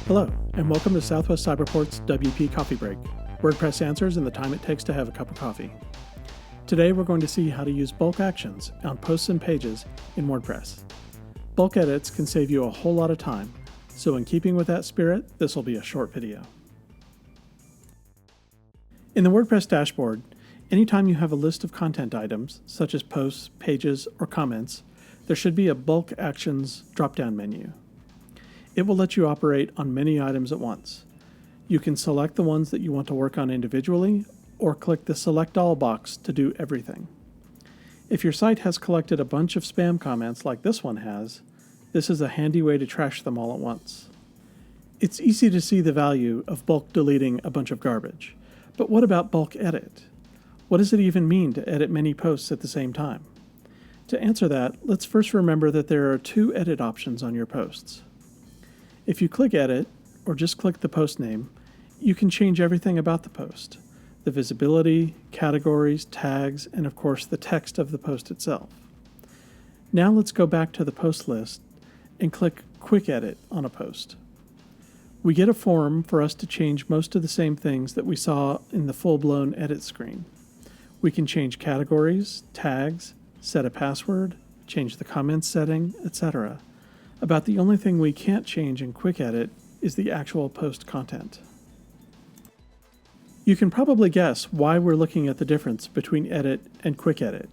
Hello, and welcome to Southwest Cyberport's WP Coffee Break, WordPress answers in the time it takes to have a cup of coffee. Today we're going to see how to use bulk actions on posts and pages in WordPress. Bulk edits can save you a whole lot of time, so in keeping with that spirit, this will be a short video. In the WordPress dashboard, anytime you have a list of content items, such as posts, pages, or comments, there should be a Bulk Actions drop-down menu. It will let you operate on many items at once. You can select the ones that you want to work on individually, or click the Select All box to do everything. If your site has collected a bunch of spam comments like this one has, this is a handy way to trash them all at once. It's easy to see the value of bulk deleting a bunch of garbage, but what about bulk edit? What does it even mean to edit many posts at the same time? To answer that, let's first remember that there are two edit options on your posts. If you click Edit, or just click the post name, you can change everything about the post: the visibility, categories, tags, and of course the text of the post itself. Now let's go back to the post list and click Quick Edit on a post. We get a form for us to change most of the same things that we saw in the full-blown edit screen. We can change categories, tags, set a password, change the comments setting, etc. About the only thing we can't change in Quick Edit is the actual post content. You can probably guess why we're looking at the difference between Edit and Quick Edit.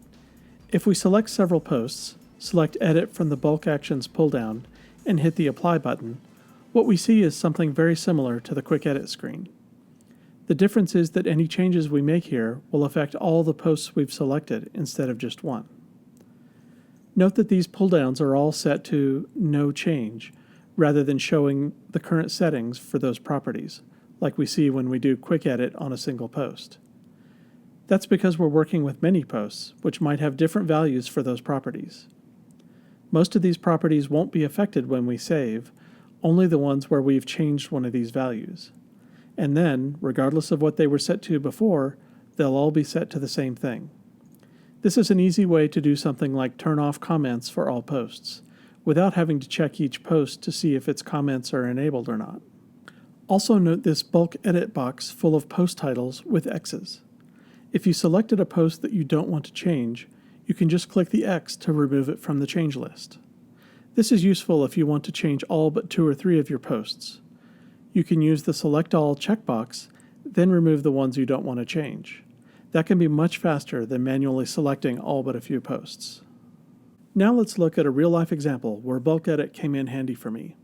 If we select several posts, select Edit from the Bulk Actions pull-down, and hit the Apply button, what we see is something very similar to the Quick Edit screen. The difference is that any changes we make here will affect all the posts we've selected instead of just one. Note that these pull-downs are all set to No Change, rather than showing the current settings for those properties, like we see when we do Quick Edit on a single post. That's because we're working with many posts, which might have different values for those properties. Most of these properties won't be affected when we save, only the ones where we've changed one of these values. And then, regardless of what they were set to before, they'll all be set to the same thing. This is an easy way to do something like turn off comments for all posts, without having to check each post to see if its comments are enabled or not. Also note this bulk edit box full of post titles with X's. If you selected a post that you don't want to change, you can just click the X to remove it from the change list. This is useful if you want to change all but 2 or 3 of your posts. You can use the Select All checkbox, then remove the ones you don't want to change. That can be much faster than manually selecting all but a few posts. Now let's look at a real-life example where bulk edit came in handy for me.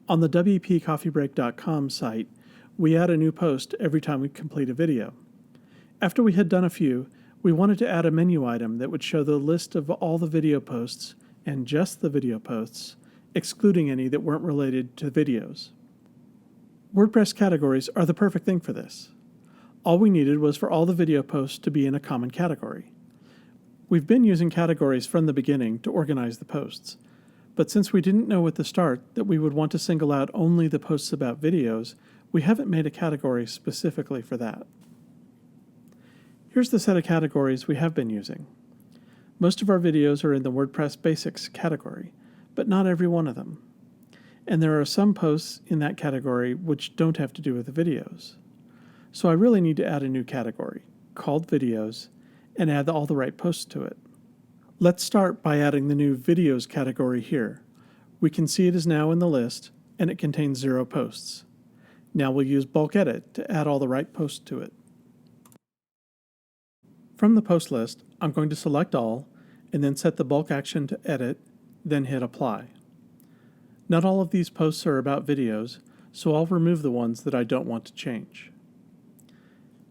On the WPCoffeeBreak.com site, we add a new post every time we complete a video. After we had done a few, we wanted to add a menu item that would show the list of all the video posts and just the video posts, excluding any that weren't related to videos. WordPress categories are the perfect thing for this. All we needed was for all the video posts to be in a common category. We've been using categories from the beginning to organize the posts, but since we didn't know at the start that we would want to single out only the posts about videos, we haven't made a category specifically for that. Here's the set of categories we have been using. Most of our videos are in the WordPress Basics category, but not every one of them. And there are some posts in that category which don't have to do with the videos. So I really need to add a new category, called Videos, and add all the right posts to it. Let's start by adding the new Videos category here. We can see it is now in the list, and it contains 0 posts. Now we'll use Bulk Edit to add all the right posts to it. From the post list, I'm going to select all, and then set the bulk action to Edit, then hit Apply. Not all of these posts are about videos, so I'll remove the ones that I don't want to change.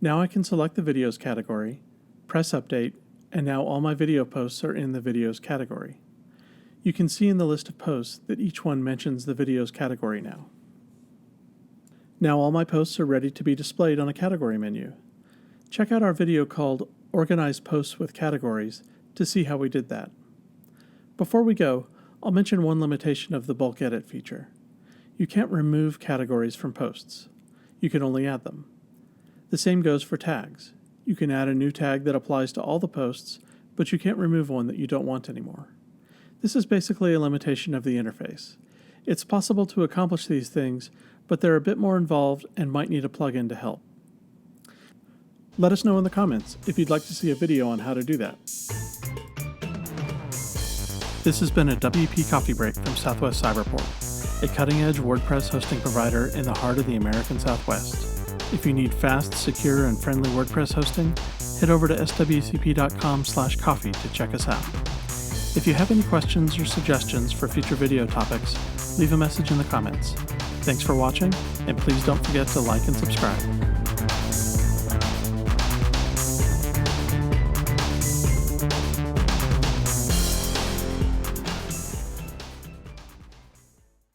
Now I can select the Videos category, press Update, and now all my video posts are in the Videos category. You can see in the list of posts that each one mentions the Videos category now. Now all my posts are ready to be displayed on a category menu. Check out our video called Organize Posts with Categories to see how we did that. Before we go, I'll mention one limitation of the bulk edit feature. You can't remove categories from posts. You can only add them. The same goes for tags. You can add a new tag that applies to all the posts, but you can't remove one that you don't want anymore. This is basically a limitation of the interface. It's possible to accomplish these things, but they're a bit more involved and might need a plugin to help. Let us know in the comments if you'd like to see a video on how to do that. This has been a WP Coffee Break from Southwest Cyberport, a cutting-edge WordPress hosting provider in the heart of the American Southwest. If you need fast, secure, and friendly WordPress hosting, head over to swcp.com/coffee to check us out. If you have any questions or suggestions for future video topics, leave a message in the comments. Thanks for watching, and please don't forget to like and subscribe.